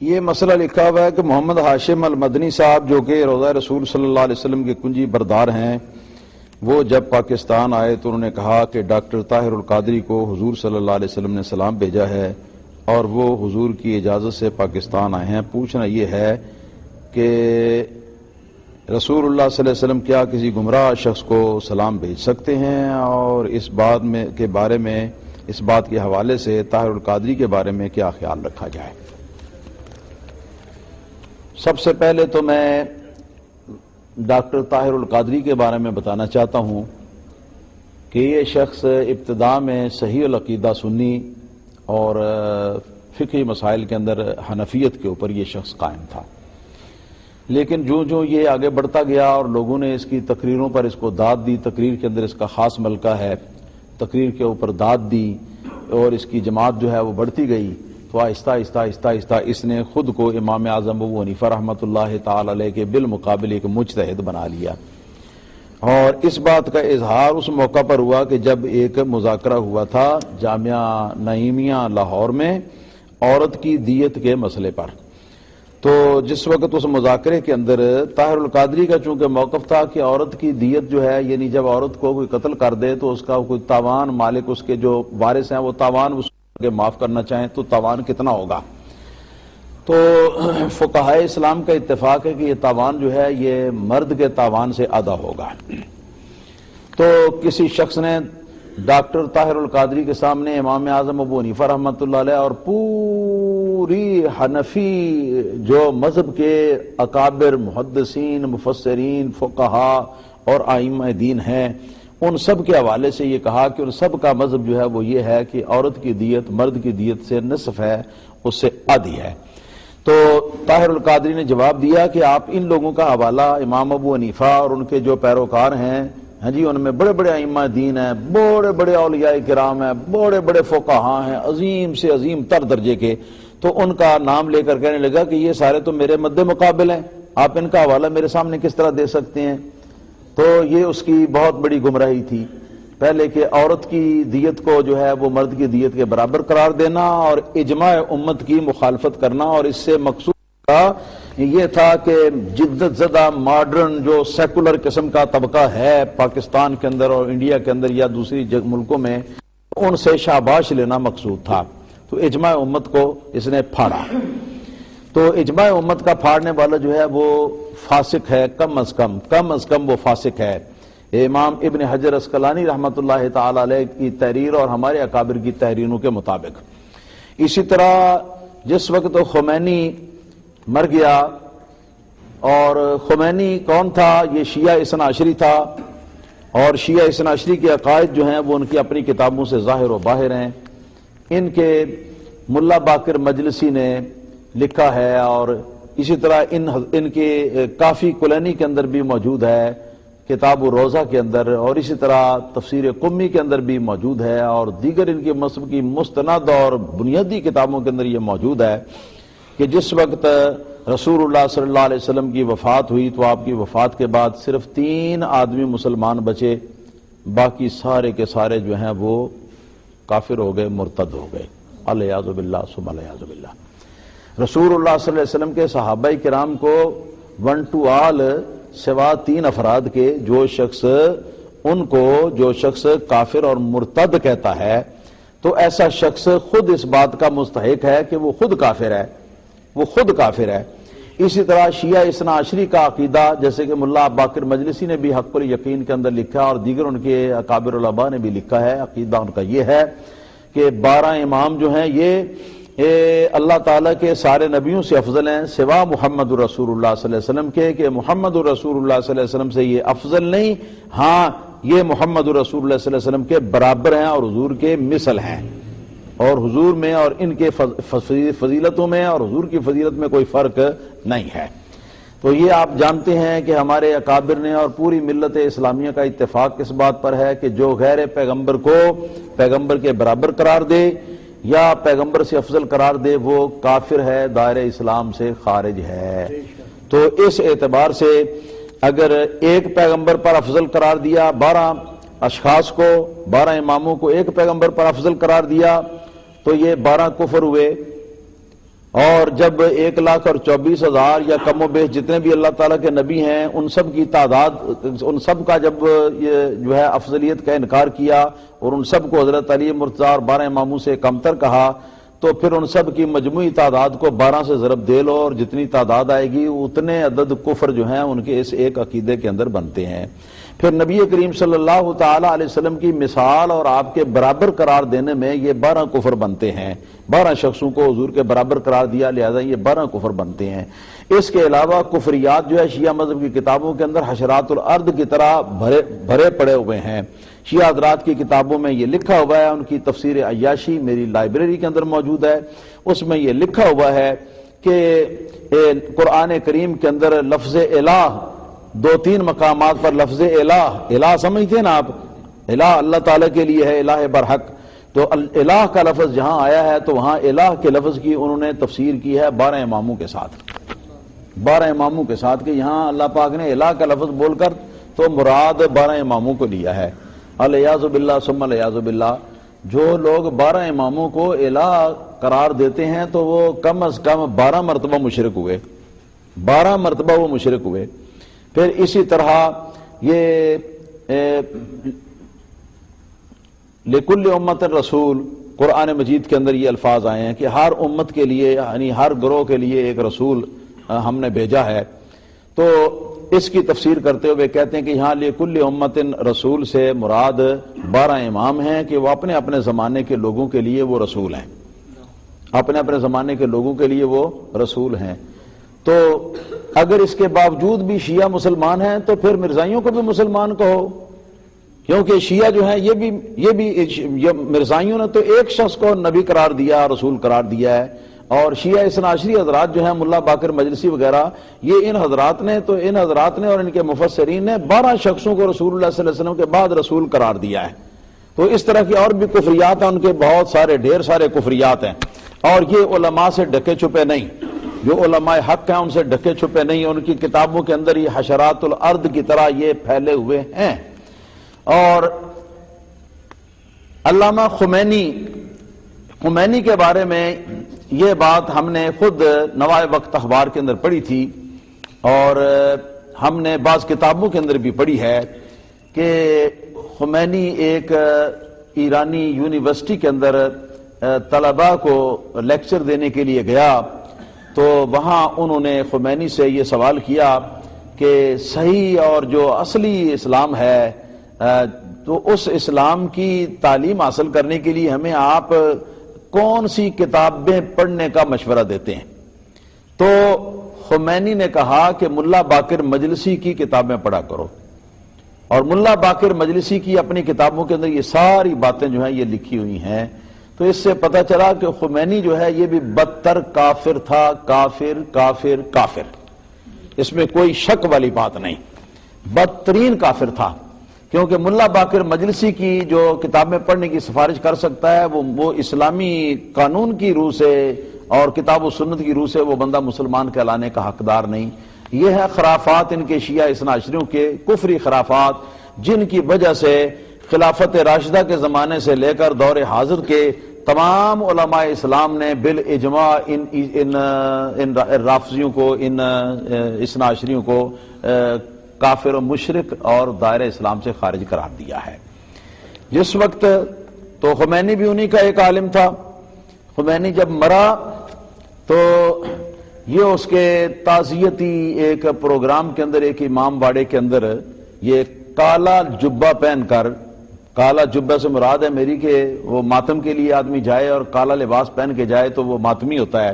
یہ مسئلہ لکھا ہوا ہے کہ محمد ہاشم المدنی صاحب جو کہ روضہ رسول صلی اللہ علیہ وسلم کے کنجی بردار ہیں، وہ جب پاکستان آئے تو انہوں نے کہا کہ ڈاکٹر طاہر القادری کو حضور صلی اللہ علیہ وسلم نے سلام بھیجا ہے اور وہ حضور کی اجازت سے پاکستان آئے ہیں۔ پوچھنا یہ ہے کہ رسول اللہ صلی اللہ علیہ وسلم کیا کسی گمراہ شخص کو سلام بھیج سکتے ہیں، اور اس بات کے حوالے سے طاہر القادری کے بارے میں کیا خیال رکھا جائے؟ سب سے پہلے تو میں ڈاکٹر طاہر القادری کے بارے میں بتانا چاہتا ہوں کہ یہ شخص ابتداء میں صحیح العقیدہ سنی اور فقہی مسائل کے اندر حنفیت کے اوپر یہ شخص قائم تھا، لیکن جو یہ آگے بڑھتا گیا اور لوگوں نے اس کی تقریروں پر اس کو داد دی، تقریر کے اندر اس کا خاص ملکہ ہے، تقریر کے اوپر داد دی اور اس کی جماعت جو ہے وہ بڑھتی گئی، تو آہستہ آہستہ اس نے خود کو امام اعظم ابو حنیفہ رحمۃ اللہ تعالی علیہ کے بالمقابل ایک مجتہد بنا لیا۔ اور اس بات کا اظہار اس موقع پر ہوا کہ جب ایک مذاکرہ ہوا تھا جامعہ نعیمیہ لاہور میں عورت کی دیت کے مسئلے پر، تو جس وقت اس مذاکرے کے اندر طاہر القادری کا چونکہ موقف تھا کہ عورت کی دیت جو ہے، یعنی جب عورت کو کوئی قتل کر دے تو اس کا کوئی تاوان مالک اس کے جو وارث ہیں وہ تاوان اس کے معاف کرنا چاہیں تو تاوان کتنا ہوگا، تو فقہائے اسلام کا اتفاق ہے کہ یہ تاوان جو ہے یہ مرد کے تاوان سے آدھا ہوگا۔ تو کسی شخص نے ڈاکٹر طاہر القادری کے سامنے امام اعظم ابو حنیفہ رحمۃ اللہ علیہ اور پوری حنفی جو مذہب کے اکابر محدثین مفسرین فقہا اور ائمہ دین ہیں، ان سب کے حوالے سے یہ کہا کہ ان سب کا مذہب جو ہے وہ یہ ہے کہ عورت کی دیت مرد کی دیت سے نصف ہے، اس سے آدھی ہے۔ تو طاہر القادری نے جواب دیا کہ آپ ان لوگوں کا حوالہ امام ابو حنیفہ اور ان کے جو پیروکار ہیں، ہاں جی، ان میں بڑے بڑے ائمہ دین ہیں، بڑے بڑے اولیاء کرام ہیں، بڑے بڑے فقہا ہیں، عظیم سے عظیم تر درجے کے، تو ان کا نام لے کر کہنے لگا کہ یہ سارے تو میرے مد مقابل ہیں، آپ ان کا حوالہ میرے سامنے کس طرح دے سکتے ہیں؟ تو یہ اس کی بہت بڑی گمراہی تھی، پہلے کہ عورت کی دیت کو جو ہے وہ مرد کی دیت کے برابر قرار دینا اور اجماع امت کی مخالفت کرنا، اور اس سے مقصود یہ تھا کہ جدت زدہ ماڈرن جو سیکولر قسم کا طبقہ ہے پاکستان کے اندر اور انڈیا کے اندر یا دوسری ملکوں میں، ان سے شاباش لینا مقصود تھا۔ تو اجماع امت کو اس نے پھاڑا، تو اجماع امت کا پھاڑنے والا جو ہے وہ فاسق ہے، کم از کم وہ فاسق ہے۔ امام ابن حجر عسقلانی رحمۃ اللہ تعالی علیہ کی تحریر اور ہمارے اکابر کی تحریروں کے مطابق، اسی طرح جس وقت خمینی مر گیا، اور خمینی کون تھا؟ یہ شیعہ اثنا عشری تھا، اور شیعہ اثنا عشری کے عقائد جو ہیں وہ ان کی اپنی کتابوں سے ظاہر و باہر ہیں۔ ان کے ملا باقر مجلسی نے لکھا ہے، اور اسی طرح ان کے کافی کلینی کے اندر بھی موجود ہے، کتاب الروضہ کے اندر، اور اسی طرح تفسیر قمی کے اندر بھی موجود ہے، اور دیگر ان کے مذہب کی مستند اور بنیادی کتابوں کے اندر یہ موجود ہے کہ جس وقت رسول اللہ صلی اللہ علیہ وسلم کی وفات ہوئی تو آپ کی وفات کے بعد صرف 3 آدمی مسلمان بچے، باقی سارے کے سارے جو ہیں وہ کافر ہو گئے، مرتد ہو گئے، الیاذ باللہ ثم الیاذ باللہ۔ رسول اللہ صلی اللہ علیہ وسلم کے صحابہ کرام کو ون ٹو آل سوا 3 افراد کے جو شخص کافر اور مرتد کہتا ہے، تو ایسا شخص خود اس بات کا مستحق ہے کہ وہ خود کافر ہے۔ اسی طرح شیعہ اثنا عشری کا عقیدہ، جیسے کہ ملا باقر مجلسی نے بھی حق الیقین کے اندر لکھا اور دیگر ان کے اکابر علماء نے بھی لکھا ہے، عقیدہ ان کا یہ ہے کہ 12 امام جو ہیں یہ اللہ تعالیٰ کے سارے نبیوں سے افضل ہیں سوا محمد الرسول اللہ صلی اللہ علیہ وسلم کے، کہ محمد الرسول اللہ صلی اللہ علیہ وسلم سے یہ افضل نہیں، ہاں یہ محمد الرسول اللہ صلی اللہ علیہ وسلم کے برابر ہیں اور حضور کے مثل ہیں، اور حضور میں اور ان کے فضیلتوں میں اور حضور کی فضیلت میں کوئی فرق نہیں ہے۔ تو یہ آپ جانتے ہیں کہ ہمارے اکابر نے اور پوری ملت اسلامیہ کا اتفاق اس بات پر ہے کہ جو غیر پیغمبر کو پیغمبر کے برابر قرار دے یا پیغمبر سے افضل قرار دے وہ کافر ہے، دائرہ اسلام سے خارج ہے۔ تو اس اعتبار سے اگر ایک پیغمبر پر افضل قرار دیا، 12 اشخاص کو 12 اماموں کو ایک پیغمبر پر افضل قرار دیا، تو یہ 12 کفر ہوئے، اور جب 1,24,000 یا کم و بیش جتنے بھی اللہ تعالیٰ کے نبی ہیں ان سب کی تعداد، ان سب کا جب یہ جو ہے افضلیت کا انکار کیا اور ان سب کو حضرت علی مرتضیٰ اور 12 اماموں سے کمتر کہا، تو پھر ان سب کی مجموعی تعداد کو 12 سے ضرب دے لو اور جتنی تعداد آئے گی اتنے عدد کفر جو ہیں ان کے اس ایک عقیدے کے اندر بنتے ہیں۔ پھر نبی کریم صلی اللہ تعالی علیہ وسلم کی مثال اور آپ کے برابر قرار دینے میں یہ 12 کفر بنتے ہیں، 12 شخصوں کو حضور کے برابر قرار دیا، لہذا یہ 12 کفر بنتے ہیں۔ اس کے علاوہ کفریات جو ہے شیعہ مذہب کی کتابوں کے اندر حشرات الارض کی طرح بھرے پڑے ہوئے ہیں۔ شیعہ حضرات کی کتابوں میں یہ لکھا ہوا ہے، ان کی تفسیر عیاشی میری لائبریری کے اندر موجود ہے، اس میں یہ لکھا ہوا ہے کہ قرآن کریم کے اندر لفظ الہ 2-3 مقامات پر لفظ الہ سمجھتے ہیں نا آپ، الہ اللہ تعالیٰ کے لیے ہے، الہ برحق، تو الہ کا لفظ جہاں آیا ہے تو وہاں الہ کے لفظ کی انہوں نے تفسیر کی ہے 12 اماموں کے ساتھ، 12 اماموں کے ساتھ، کہ یہاں اللہ پاک نے الہ کا لفظ بول کر تو مراد 12 اماموں کو لیا ہے۔ الیاذ باللہ ثم الیاذ باللہ، جو لوگ 12 اماموں کو الہ قرار دیتے ہیں تو وہ کم از کم 12 مرتبہ مشرک ہوئے، 12 مرتبہ وہ مشرک ہوئے۔ پھر اسی طرح یہ لکل امت رسول، قرآن مجید کے اندر یہ الفاظ آئے ہیں کہ ہر امت کے لیے یعنی ہر گروہ کے لیے ایک رسول ہم نے بھیجا ہے۔ تو اس کی تفسیر کرتے ہوئے کہتے ہیں کہ یہاں لکل امت رسول سے مراد 12 امام ہیں کہ وہ اپنے اپنے زمانے کے لوگوں کے لیے وہ رسول ہیں، اپنے اپنے زمانے کے لوگوں کے لیے وہ رسول ہیں۔ تو اگر اس کے باوجود بھی شیعہ مسلمان ہیں تو پھر مرزائیوں کو بھی مسلمان کہو، کیونکہ شیعہ جو ہیں یہ بھی مرزائیوں نے تو ایک شخص کو نبی قرار دیا، رسول قرار دیا ہے، اور شیعہ اثنا عشری حضرات جو ہیں ملا باقر مجلسی وغیرہ، یہ ان حضرات نے اور ان کے مفسرین نے 12 شخصوں کو رسول اللہ صلی اللہ علیہ وسلم کے بعد رسول قرار دیا ہے۔ تو اس طرح کی اور بھی کفریات ہیں، ان کے بہت سارے ڈھیر سارے کفریات ہیں، اور یہ علماء سے ڈھکے چھپے نہیں، جو علماء حق ہیں ان سے ڈھکے چھپے نہیں، ان کی کتابوں کے اندر یہ حشرات الارض کی طرح یہ پھیلے ہوئے ہیں۔ اور علامہ خمینی کے بارے میں یہ بات ہم نے خود نوائے وقت اخبار کے اندر پڑھی تھی، اور ہم نے بعض کتابوں کے اندر بھی پڑھی ہے کہ خمینی ایک ایرانی یونیورسٹی کے اندر طلباء کو لیکچر دینے کے لیے گیا، تو وہاں انہوں نے خمینی سے یہ سوال کیا کہ صحیح اور جو اصلی اسلام ہے تو اس اسلام کی تعلیم حاصل کرنے کے لیے ہمیں آپ کون سی کتابیں پڑھنے کا مشورہ دیتے ہیں؟ تو خمینی نے کہا کہ ملا باقر مجلسی کی کتابیں پڑھا کرو، اور ملا باقر مجلسی کی اپنی کتابوں کے اندر یہ ساری باتیں جو ہیں یہ لکھی ہوئی ہیں۔ تو اس سے پتہ چلا کہ خمینی جو ہے یہ بھی بدتر کافر تھا، کافر، اس میں کوئی شک والی بات نہیں، بدترین کافر تھا، کیونکہ ملا باقر مجلسی کی جو کتابیں پڑھنے کی سفارش کر سکتا ہے وہ اسلامی قانون کی روح سے اور کتاب و سنت کی روح سے وہ بندہ مسلمان کہلانے کا حقدار نہیں۔ یہ ہے خرافات ان کے شیعہ اثنا عشریوں کے، کفری خرافات، جن کی وجہ سے خلافت راشدہ کے زمانے سے لے کر دور حاضر کے تمام علماء اسلام نے بالاجماع ان رافضیوں کو، ان اثنا عشریوں کو کافر و مشرک اور دائرہ اسلام سے خارج قرار دیا ہے۔ جس وقت تو خمینی بھی انہی کا ایک عالم تھا، خمینی جب مرا تو یہ اس کے تعزیتی ایک پروگرام کے اندر، ایک امام باڑے کے اندر، یہ کالا جبہ پہن کر، کالا جبہ سے مراد ہے میری کہ وہ ماتم کے لیے آدمی جائے اور کالا لباس پہن کے جائے تو وہ ماتمی ہوتا ہے،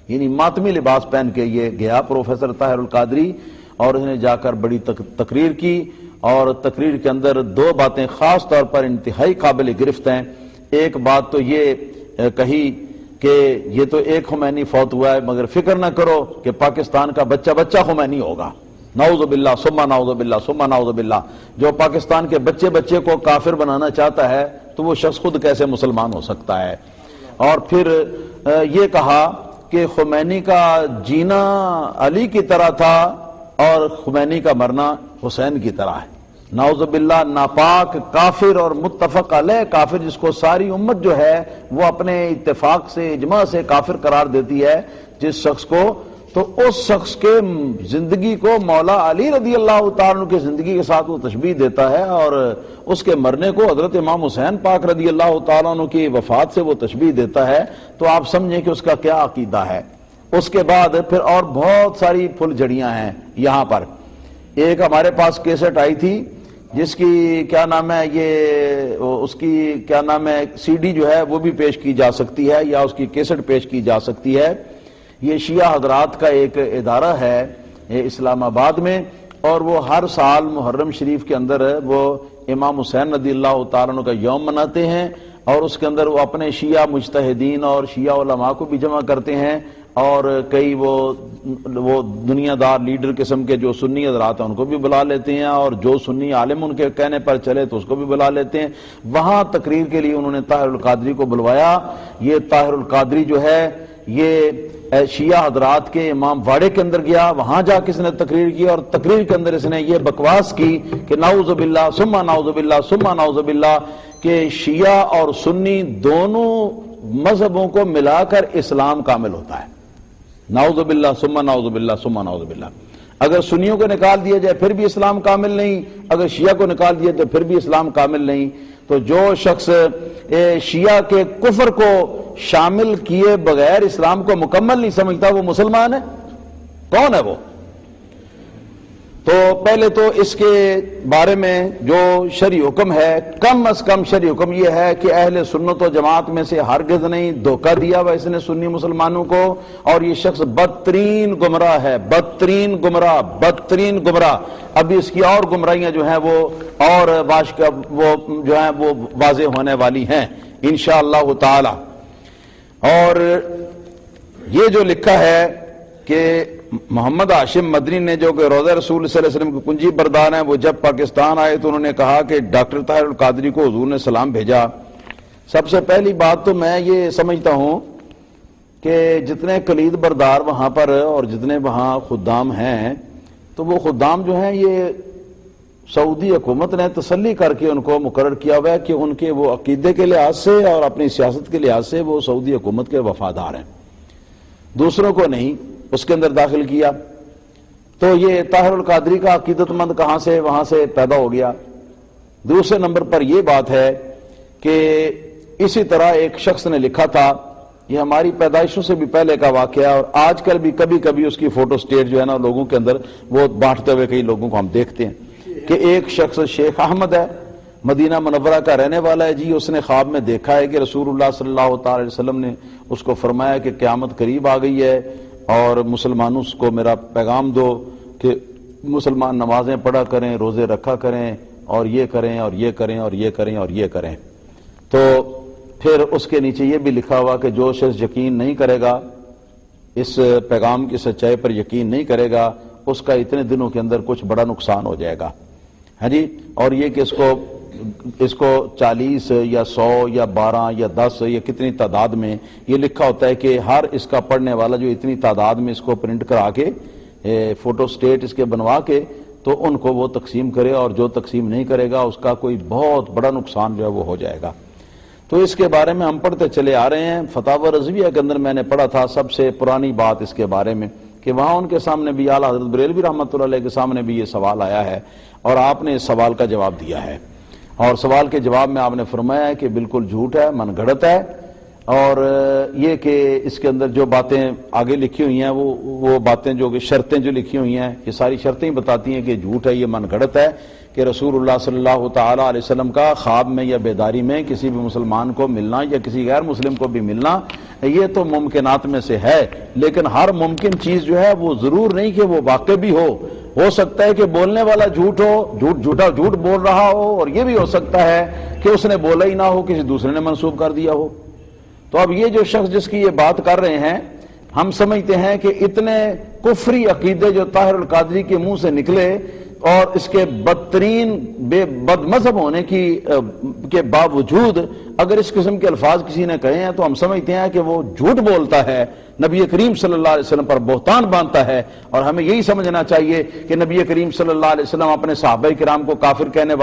یعنی ماتمی لباس پہن کے یہ گیا پروفیسر طاہر القادری، اور اس نے جا کر بڑی تقریر کی، اور تقریر کے اندر 2 باتیں خاص طور پر انتہائی قابل گرفت ہیں۔ ایک بات تو یہ کہی کہ یہ تو ایک خمینی فوت ہوا ہے، مگر فکر نہ کرو کہ پاکستان کا بچہ خمینی ہوگا، نعوذ باللہ ثم نعوذ باللہ ثم نعوذ باللہ۔ جو پاکستان کے بچے کو کافر بنانا چاہتا ہے تو وہ شخص خود کیسے مسلمان ہو سکتا ہے؟ اور پھر یہ کہا کہ خمینی کا جینا علی کی طرح تھا اور خمینی کا مرنا حسین کی طرح ہے۔ نعوذ باللہ ناپاک کافر اور متفق علیہ کافر، جس کو ساری امت جو ہے وہ اپنے اتفاق سے اجماع سے کافر قرار دیتی ہے جس شخص کو، تو اس شخص کے زندگی کو مولا علی رضی اللہ تعالیٰ عنہ کی زندگی کے ساتھ وہ تشبیہ دیتا ہے، اور اس کے مرنے کو حضرت امام حسین پاک رضی اللہ تعالیٰ عنہ کی وفات سے وہ تشبیہ دیتا ہے، تو آپ سمجھیں کہ اس کا کیا عقیدہ ہے۔ اس کے بعد پھر اور بہت ساری پھل جھڑیاں ہیں یہاں پر۔ ایک ہمارے پاس کیسٹ آئی تھی جس کی کیا نام ہے، یہ اس کی کیا نام ہے سی ڈی جو ہے وہ بھی پیش کی جا سکتی ہے، یا اس کی کیسٹ پیش کی جا سکتی ہے۔ یہ شیعہ حضرات کا ایک ادارہ ہے اسلام آباد میں، اور وہ ہر سال محرم شریف کے اندر وہ امام حسین رضی اللہ تعالیٰ عنہ کا یوم مناتے ہیں، اور اس کے اندر وہ اپنے شیعہ مجتہدین اور شیعہ علماء کو بھی جمع کرتے ہیں، اور کئی وہ دنیا دار لیڈر قسم کے جو سنی حضرات ہیں ان کو بھی بلا لیتے ہیں، اور جو سنی عالم ان کے کہنے پر چلے تو اس کو بھی بلا لیتے ہیں۔ وہاں تقریر کے لیے انہوں نے طاہر القادری کو بلوایا۔ یہ طاہر القادری جو ہے یہ شیعہ حضرات کے امام واڑے کے اندر گیا، وہاں جا کے اس نے تقریر کی، اور تقریر کے اندر اس نے یہ بکواس کی کہ نعوذ باللہ ثم نعوذ باللہ ثم نعوذ باللہ، کہ شیعہ اور سنی دونوں مذہبوں کو ملا کر اسلام کامل ہوتا ہے۔ نعوذ باللہ ثم نعوذ باللہ ثم نعوذ باللہ۔ اگر سنیوں کو نکال دیا جائے پھر بھی اسلام کامل نہیں، اگر شیعہ کو نکال دیا تو پھر بھی اسلام کامل نہیں۔ تو جو شخص شیعہ کے کفر کو شامل کیے بغیر اسلام کو مکمل نہیں سمجھتا وہ مسلمان ہے؟ کون ہے وہ؟ تو پہلے تو اس کے بارے میں جو شرعی حکم ہے، کم از کم شرعی حکم یہ ہے کہ اہل سنت و جماعت میں سے ہرگز نہیں دھوکہ دیا ہوا اس نے سنی مسلمانوں کو، اور یہ شخص بدترین گمراہ ہے، بدترین گمراہ۔ ابھی اس کی اور گمراہیاں جو ہیں وہ اور وہ جو ہیں وہ واضح ہونے والی ہیں انشاءاللہ تعالی۔ اور یہ جو لکھا ہے کہ محمد ہاشم مدنی نے، جو کہ روضہ رسول صلی اللہ علیہ وسلم کے کنجی بردار ہیں، وہ جب پاکستان آئے تو انہوں نے کہا کہ ڈاکٹر طاہر القادری کو حضور نے سلام بھیجا۔ سب سے پہلی بات تو میں یہ سمجھتا ہوں کہ جتنے کلید بردار وہاں پر اور جتنے وہاں خدام ہیں، تو وہ خدام جو ہیں یہ سعودی حکومت نے تسلی کر کے ان کو مقرر کیا ہوا ہے کہ ان کے وہ عقیدے کے لحاظ سے اور اپنی سیاست کے لحاظ سے وہ سعودی حکومت کے وفادار ہیں، دوسروں کو نہیں اس کے اندر داخل کیا۔ تو یہ طاہر القادری کا عقیدت مند کہاں سے وہاں سے پیدا ہو گیا۔ دوسرے نمبر پر یہ بات ہے کہ اسی طرح ایک شخص نے لکھا تھا، یہ ہماری پیدائشوں سے بھی پہلے کا واقعہ، اور آج کل بھی کبھی کبھی اس کی فوٹو سٹیٹ جو ہے نا لوگوں کے اندر وہ بانٹتے ہوئے کئی لوگوں کو ہم دیکھتے ہیں، کہ ایک شخص شیخ احمد ہے، مدینہ منورہ کا رہنے والا ہے جی، اس نے خواب میں دیکھا ہے کہ رسول اللہ صلی اللہ تعالی علیہ وسلم نے اس کو فرمایا کہ قیامت قریب آ گئی ہے، اور مسلمانوں کو میرا پیغام دو کہ مسلمان نمازیں پڑھا کریں، روزے رکھا کریں، اور یہ کریں اور یہ کریں اور یہ کریں اور یہ کریں۔ تو پھر اس کے نیچے یہ بھی لکھا ہوا کہ جو شخص یقین نہیں کرے گا، اس پیغام کی سچائی پر یقین نہیں کرے گا، اس کا اتنے دنوں کے اندر کچھ بڑا نقصان ہو جائے گا۔ ہاں جی، اور یہ کہ اس کو 40 یا 100 یا 12 یا 10 یا کتنی تعداد میں یہ لکھا ہوتا ہے کہ ہر اس کا پڑھنے والا جو اتنی تعداد میں اس کو پرنٹ کرا کے فوٹو سٹیٹ اس کے بنوا کے تو ان کو وہ تقسیم کرے، اور جو تقسیم نہیں کرے گا اس کا کوئی بہت بڑا نقصان جو ہے وہ ہو جائے گا۔ تو اس کے بارے میں ہم پڑھتے چلے آ رہے ہیں۔ فتاوی رضویہ کے اندر میں نے پڑھا تھا سب سے پرانی بات اس کے بارے میں، کہ وہاں ان کے سامنے بھی اعلیٰ حضرت بریلوی رحمۃ اللہ علیہ کے سامنے بھی یہ سوال آیا ہے، اور آپ نے اس سوال کا جواب دیا ہے، اور سوال کے جواب میں آپ نے فرمایا ہے کہ بالکل جھوٹ ہے، من گھڑت ہے، اور یہ کہ اس کے اندر جو باتیں آگے لکھی ہوئی ہیں وہ باتیں جو کہ شرطیں جو لکھی ہوئی ہیں یہ ساری شرطیں ہی بتاتی ہیں کہ جھوٹ ہے، یہ من گھڑت ہے، کہ رسول اللہ صلی اللہ تعالی علیہ وسلم کا خواب میں یا بیداری میں کسی بھی مسلمان کو ملنا یا کسی غیر مسلم کو بھی ملنا یہ تو ممکنات میں سے ہے، لیکن ہر ممکن چیز جو ہے وہ ضرور نہیں کہ وہ واقع بھی ہو سکتا ہے کہ بولنے والا جھوٹ بول رہا ہو، اور یہ بھی ہو سکتا ہے کہ اس نے بولا ہی نہ ہو، کسی دوسرے نے منسوب کر دیا ہو۔ تو اب یہ جو شخص جس کی یہ بات کر رہے ہیں، ہم سمجھتے ہیں کہ اتنے کفری عقیدے جو طاہر القادری کے منہ سے نکلے، اور اس کے بدترین بد مذہب ہونے کے باوجود اگر اس قسم کے الفاظ کسی نے کہے ہیں تو ہم سمجھتے ہیں کہ وہ جھوٹ بولتا ہے، نبی کریم صلی اللہ علیہ وسلم پر بہتان باندھتا ہے، اور ہمیں یہی سمجھنا چاہیے کہ نبی کریم صلی اللہ علیہ وسلم اپنے صحابہ کرام کو کافر کہنے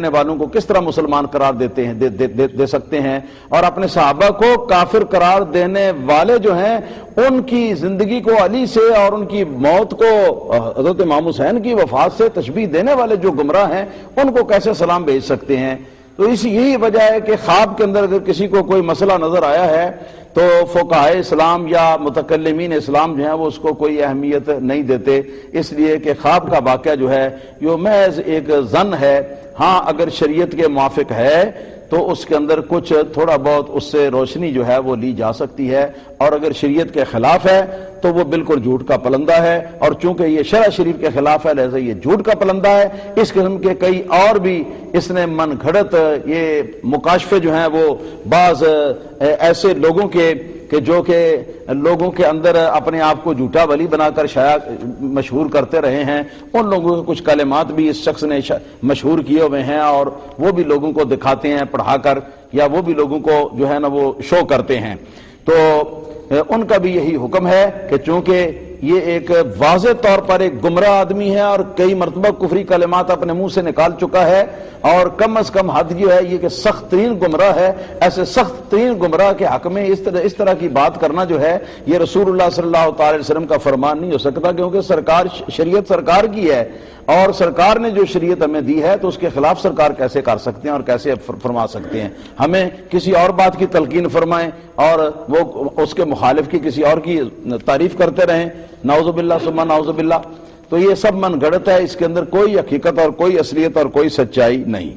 والوں کو کس طرح مسلمان قرار دیتے ہیں دے سکتے ہیں، اور اپنے صحابہ کو کافر قرار دینے والے جو ہیں ان کی زندگی کو علی سے اور ان کی موت کو حضرت امام حسین کی وفات سے تشبیہ دینے والے جو گمراہ ہیں ان کو کیسے سلام بھیج سکتے ہیں؟ تو یہی وجہ ہے کہ خواب کے اندر اگر کسی کو کوئی مسئلہ نظر آیا ہے تو فقہائے اسلام یا متکلمین اسلام جو ہیں وہ اس کو کوئی اہمیت نہیں دیتے، اس لیے کہ خواب کا واقعہ جو ہے یہ محض ایک ظن ہے۔ ہاں اگر شریعت کے موافق ہے تو اس کے اندر کچھ تھوڑا بہت اس سے روشنی جو ہے وہ لی جا سکتی ہے، اور اگر شریعت کے خلاف ہے تو وہ بالکل جھوٹ کا پلندہ ہے، اور چونکہ یہ شرع شریف کے خلاف ہے لہذا یہ جھوٹ کا پلندہ ہے۔ اس قسم کے کئی اور بھی اس نے من گھڑت یہ مکاشفے جو ہیں وہ بعض ایسے لوگوں کے کہ جو کہ لوگوں کے اندر اپنے آپ کو جھوٹا ولی بنا کر شائع مشہور کرتے رہے ہیں، ان لوگوں کے کچھ کلمات بھی اس شخص نے مشہور کیے ہوئے ہیں، اور وہ بھی لوگوں کو دکھاتے ہیں پڑھا کر، یا وہ بھی لوگوں کو جو ہے نا وہ شو کرتے ہیں۔ تو ان کا بھی یہی حکم ہے کہ چونکہ یہ ایک واضح طور پر ایک گمراہ آدمی ہے اور کئی مرتبہ کفری کلمات اپنے منہ سے نکال چکا ہے، اور کم از کم حد یہ ہے یہ کہ سخت ترین گمراہ ہے، ایسے سخت ترین گمراہ کے حق میں اس طرح کی بات کرنا جو ہے یہ رسول اللہ صلی اللہ تعالی علیہ وسلم کا فرمان نہیں ہو سکتا، کیونکہ شریعت سرکار کی ہے، اور سرکار نے جو شریعت ہمیں دی ہے تو اس کے خلاف سرکار کیسے کر سکتے ہیں اور کیسے فرما سکتے ہیں؟ ہمیں کسی اور بات کی تلقین فرمائیں اور وہ اس کے مخالف کی کسی اور کی تعریف کرتے رہیں، نعوذ باللہ ثم نعوذ باللہ۔ تو یہ سب من گھڑت ہے، اس کے اندر کوئی حقیقت اور کوئی اصلیت اور کوئی سچائی نہیں۔